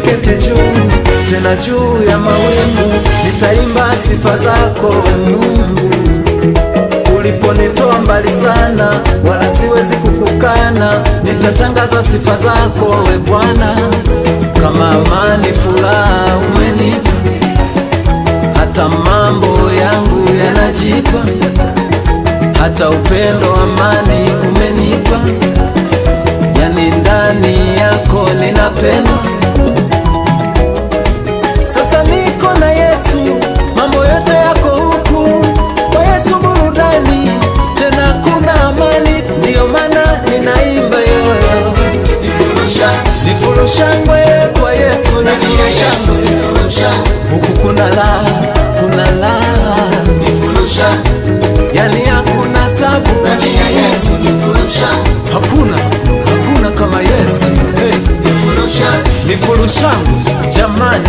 umeketi juu, tena juu ya mawingu. Nitaimba sifa zako we Mungu. Uliponitoa mbali sana, wala siwezi kukukana. Nitatangaza sifa zako we Bwana. Kama amani, furaha umenipa, hata mambo yangu yanajipa. Hata upendo, amani umenipa, yani ndani yako ninapendwa. Sasa niko na Yesu, mambo yote yako huku. Kwa Yesu burudani, tena kuna amani. Ndiyo maana ninaimba yoyo, nifurushangwe kwa Yesu, nifurushangwe. Huku kuna raha, kuna raha, yani hakuna tabu. Hakuna kama Yesu. Hey. Nifurushangwe jamani.